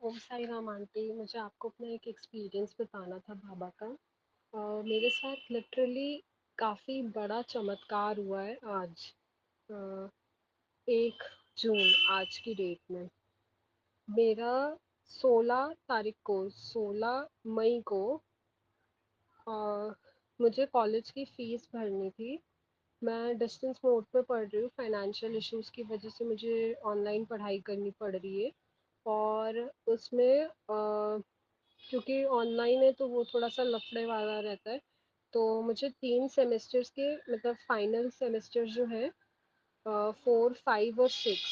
ओम Sai Ram aunty. मुझे आपको अपना एक एक्सपीरियंस बताना था बाबा का। मेरे साथ लिटरली काफ़ी बड़ा चमत्कार हुआ है आज। 1 जून आज की डेट में मेरा 16 तारीख को 16 मई को अ, मुझे कॉलेज की फ़ीस भरनी थी। मैं डिस्टेंस मोड पे पढ़ रही हूँ, फाइनेंशियल इश्यूज़ की वजह से मुझे ऑनलाइन पढ़ाई करनी पड़ रही है। और उसमें क्योंकि ऑनलाइन है तो वो थोड़ा सा लफड़े वाला रहता है। तो मुझे 3 सेमेस्टर्स के मतलब फाइनल सेमेस्टर जो है 4, 5 और 6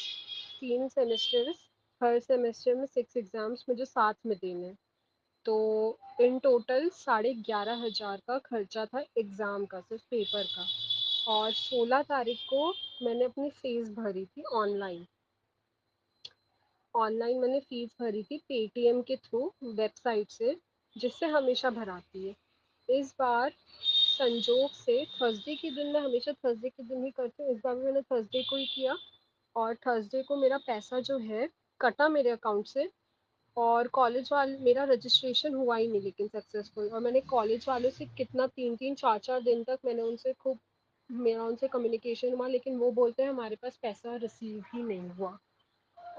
3 सेमेस्टर्स, हर सेमेस्टर में 6 एग्ज़ाम्स मुझे साथ में देने हैं। तो इन टोटल 11,500 का खर्चा था एग्ज़ाम का, सिर्फ पेपर का। और 16 तारीख को मैंने अपनी फ़ीस भरी थी ऑनलाइन। मैंने फ़ीस भरी थी पेटीएम के थ्रू, वेबसाइट से, जिससे हमेशा भराती है। इस बार संजोग से थर्सडे के दिन, मैं हमेशा थर्सडे के दिन ही करती हूँ, इस बार भी मैंने थर्सडे को ही किया। और थर्सडे को मेरा पैसा जो है कटा मेरे अकाउंट से। और कॉलेज वाले, मेरा रजिस्ट्रेशन हुआ ही नहीं लेकिन सक्सेसफुल। और मैंने कॉलेज वालों से कितना 3-3 4-4 दिन तक मैंने उनसे खूब, मेरा उनसे कम्युनिकेशन हुआ, लेकिन वो बोलते हैं हमारे पास पैसा रिसीव ही नहीं हुआ।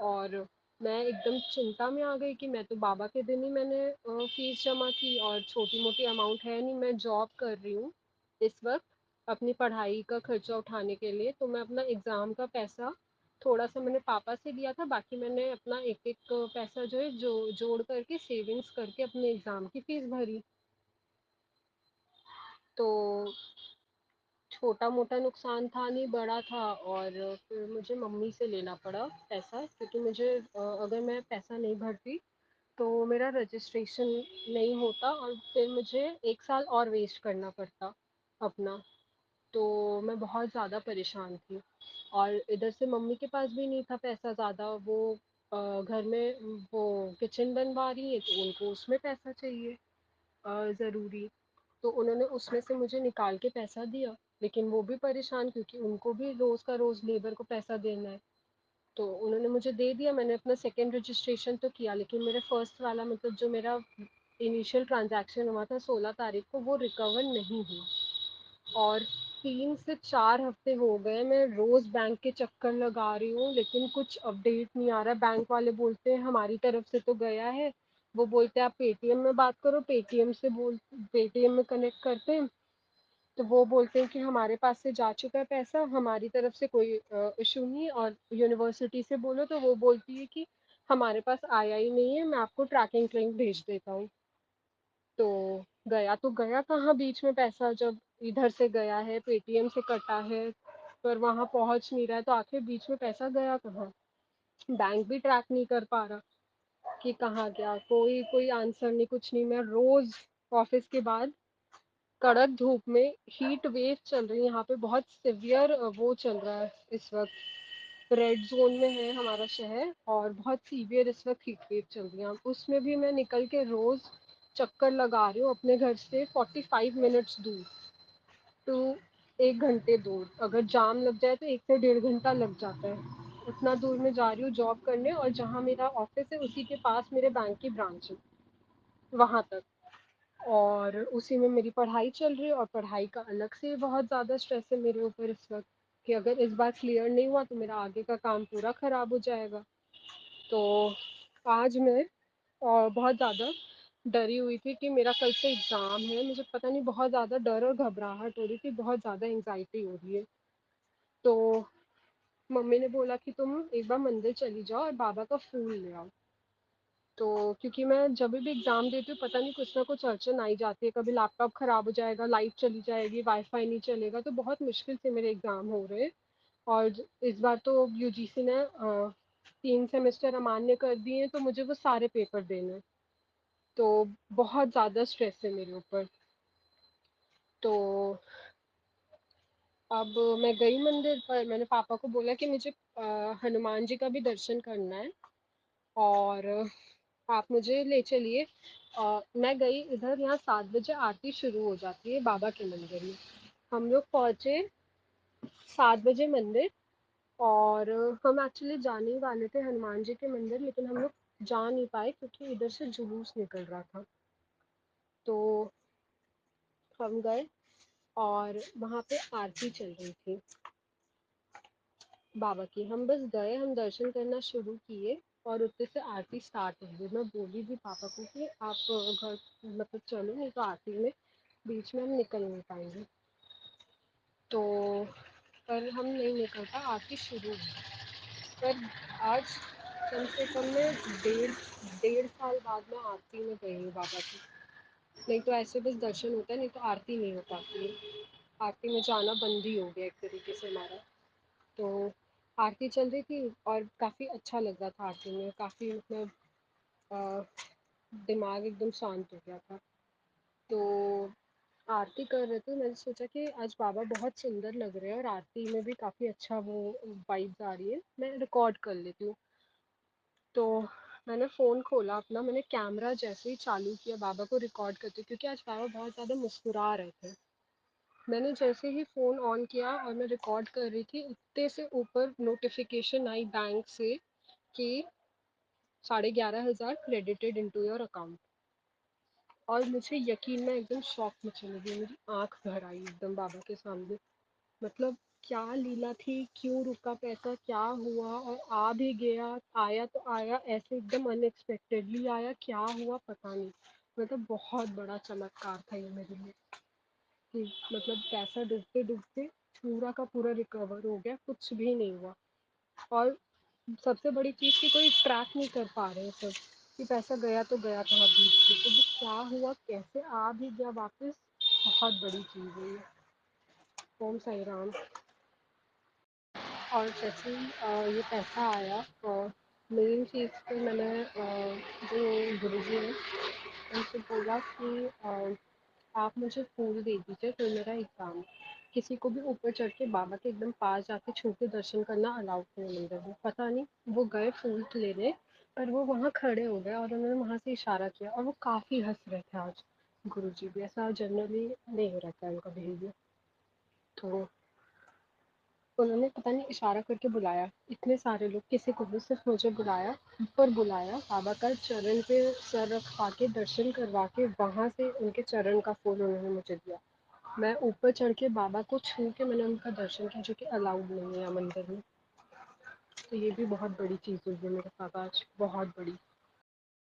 और मैं एकदम चिंता में आ गई कि मैं तो बाबा के दिन ही मैंने फीस जमा की, और छोटी मोटी अमाउंट है नहीं। मैं जॉब कर रही हूँ इस वक्त अपनी पढ़ाई का खर्चा उठाने के लिए। तो मैं अपना एग्ज़ाम का पैसा थोड़ा सा मैंने पापा से लिया था, बाकी मैंने अपना एक एक पैसा जो है जो जोड़ करके सेविंग्स करके अपने एग्ज़ाम की फ़ीस भरी। तो छोटा मोटा नुकसान था नहीं, बड़ा था। और फिर मुझे मम्मी से लेना पड़ा पैसा, क्योंकि मुझे अगर मैं पैसा नहीं भरती तो मेरा रजिस्ट्रेशन नहीं होता, और फिर मुझे 1 साल और वेस्ट करना पड़ता अपना। तो मैं बहुत ज़्यादा परेशान थी। और इधर से मम्मी के पास भी नहीं था पैसा ज़्यादा। वो घर में वो किचन बनवा रही है तो उनको उसमें पैसा चाहिए ज़रूरी। तो उन्होंने उसमें से मुझे निकाल के पैसा दिया, लेकिन वो भी परेशान क्योंकि उनको भी रोज़ का रोज़ लेबर को पैसा देना है। तो उन्होंने मुझे दे दिया, मैंने अपना सेकंड रजिस्ट्रेशन तो किया, लेकिन मेरे फर्स्ट वाला मतलब जो मेरा इनिशियल ट्रांजैक्शन हुआ था 16 तारीख को, वो रिकवर नहीं हुआ। और 3 से 4 हफ्ते हो गए मैं रोज़ बैंक के चक्कर लगा रही हूँ, लेकिन कुछ अपडेट नहीं आ रहा। बैंक वाले बोलते हैं हमारी तरफ से तो गया है। वो बोलते हैं आप पेटीएम में बात करो, पेटीएम में कनेक्ट करते हैं तो वो बोलते हैं कि हमारे पास से जा चुका है पैसा, हमारी तरफ से कोई इशू नहीं है। और यूनिवर्सिटी से बोलो तो वो बोलती है कि हमारे पास आया ही नहीं है, मैं आपको ट्रैकिंग लिंक भेज देता हूँ। तो गया तो गया कहाँ बीच में पैसा, जब इधर से गया है पेटीएम से कटा है पर वहां पहुंच नहीं रहा है, तो आखिर बीच में पैसा गया कहाँ। बैंक भी ट्रैक नहीं कर पा रहा कि कहाँ गया। कोई कोई आंसर नहीं, कुछ नहीं। मैं रोज ऑफिस के बाद कड़क धूप में, हीट वेव चल रही है यहाँ पे, बहुत सिवियर वो चल रहा है इस वक्त। रेड जोन में है हमारा शहर, और बहुत सीवियर इस वक्त हीट वेव चल रही है। उसमें भी मैं निकल के रोज चक्कर लगा रही हूँ अपने घर से 45 मिनट्स दूर, टू 1 घंटे दूर। अगर जाम लग जाए तो 1 से 1.5 घंटा लग जाता है। उतना दूर मैं जा रही हूँ जॉब करने, और जहाँ मेरा ऑफिस है उसी के पास मेरे बैंक की ब्रांच है, वहाँ तक। और उसी में मेरी पढ़ाई चल रही है, और पढ़ाई का अलग से बहुत ज़्यादा स्ट्रेस है मेरे ऊपर इस वक्त, कि अगर इस बार क्लियर नहीं हुआ तो मेरा आगे का काम पूरा ख़राब हो जाएगा। तो आज मैं बहुत ज़्यादा डरी हुई थी कि मेरा कल से एग्ज़ाम है। मुझे पता नहीं, बहुत ज़्यादा डर और घबराहट हो रही थी, बहुत ज़्यादा एंग्जाइटी हो रही है। तो मम्मी ने बोला कि तुम एक बार मंदिर चली जाओ और बाबा का फूल ले आओ। तो क्योंकि मैं जब भी एग्ज़ाम देती हूँ पता नहीं कुछ ना कुछ अड़चन आई जाती है, कभी लैपटॉप ख़राब हो जाएगा, लाइट चली जाएगी, वाईफाई नहीं चलेगा, तो बहुत मुश्किल से मेरे एग्ज़ाम हो रहे हैं। और इस बार तो यूजीसी ने 3 सेमेस्टर अमान्य कर दिए हैं, तो मुझे वो सारे पेपर देने हैं। तो बहुत ज़्यादा स्ट्रेस है मेरे ऊपर। तो अब मैं गई मंदिर पर, मैंने पापा को बोला कि मुझे हनुमान जी का भी दर्शन करना है, और आप मुझे ले चलिए। मैं गई इधर, यहाँ 7 बजे आरती शुरू हो जाती है बाबा के मंदिर में। हम लोग पहुँचे 7 बजे मंदिर। और हम एक्चुअली जाने ही वाले थे हनुमान जी के मंदिर, लेकिन हम लोग जा नहीं पाए क्योंकि इधर से जुलूस निकल रहा था। तो हम गए और वहाँ पे आरती चल रही थी बाबा की। हम बस गए, हम दर्शन करना शुरू किए और उतने से आरती स्टार्ट हो गई। मैं बोली भी पापा को कि आप घर मतलब चलो, नहीं तो आरती में बीच में हम निकल नहीं पाएंगे। तो पर हम नहीं निकल पाए, आरती शुरू हुई। पर आज कम से कम मैं डेढ़ डेढ़ साल बाद मैं आरती में गई हूँ बाबा की। नहीं तो ऐसे बस दर्शन होता है, नहीं तो आरती नहीं हो पाती है। आरती में जाना बंद ही हो गया एक तरीके से हमारा। तो आरती चल रही थी और काफ़ी अच्छा लग रहा था आरती में, काफ़ी मतलब अ, दिमाग एकदम शांत हो गया था। तो आरती कर रहे थे, मैंने सोचा कि आज बाबा बहुत सुंदर लग रहे हैं और आरती में भी काफ़ी अच्छा वो वाइब्स आ रही है, मैं रिकॉर्ड कर लेती हूँ। तो मैंने फ़ोन खोला अपना, मैंने कैमरा जैसे ही चालू किया बाबा को रिकॉर्ड करते, क्योंकि आज बाबा बहुत ज़्यादा मुस्कुरा रहे थे। मैंने जैसे ही फ़ोन ऑन किया और मैं रिकॉर्ड कर रही थी, उतने से ऊपर नोटिफिकेशन आई बैंक से कि 11,500 क्रेडिटेड इनटू योर अकाउंट। और मुझे यकीन, मैं एकदम शॉक में चली गई, मेरी आंख भर आई एकदम बाबा के सामने। मतलब क्या लीला थी, क्यों रुका पैसा, क्या हुआ, और आ भी गया, आया तो आया ऐसे एकदम अनएक्सपेक्टेडली आया, क्या हुआ पता नहीं। मतलब बहुत बड़ा चमत्कार था ये मेरे लिए कि मतलब पैसा डूबते डूबते पूरा का पूरा रिकवर हो गया, कुछ भी नहीं हुआ। और सबसे बड़ी चीज़ कि कोई ट्रैक नहीं कर पा रहे हैं सब, कि पैसा गया तो गया कहाँ बीच में, तो वो क्या हुआ, कैसे आ भी गया वापस, बहुत बड़ी चीज़ है ये। ओम साई राम। और जैसे ही ये पैसा आया, मेन चीज़ तो मैंने जो गुरुजी हैं उनसे बोला कि आप मुझे फूल दे दीजिए, फिर मेरा एग्ज़ाम। किसी को भी ऊपर चढ़ के बाबा के एकदम पास जाके छू के दर्शन करना अलाउड नहीं है मंदिर में, पता नहीं वो गए फूल लेने, पर वो वहाँ खड़े हो गए और उन्होंने वहाँ से इशारा किया और वो काफ़ी हंस रहे थे आज। गुरुजी भी ऐसा जनरली नहीं हो रहता है उनका बिहेवियर। तो उन्होंने पता नहीं इशारा करके बुलाया, इतने सारे लोग, किसी को भी, सिर्फ मुझे बुलाया, ऊपर बुलाया, बाबा का चरण पे सर रखवा के दर्शन करवा के वहाँ से उनके चरण का फूल उन्होंने मुझे दिया। मैं ऊपर चढ़ के बाबा को छू के मैंने उनका दर्शन किया, जो कि अलाउड नहीं है मंदिर में। तो ये भी बहुत बड़ी चीज़ हुई है मेरे साथ आज, बहुत बड़ी।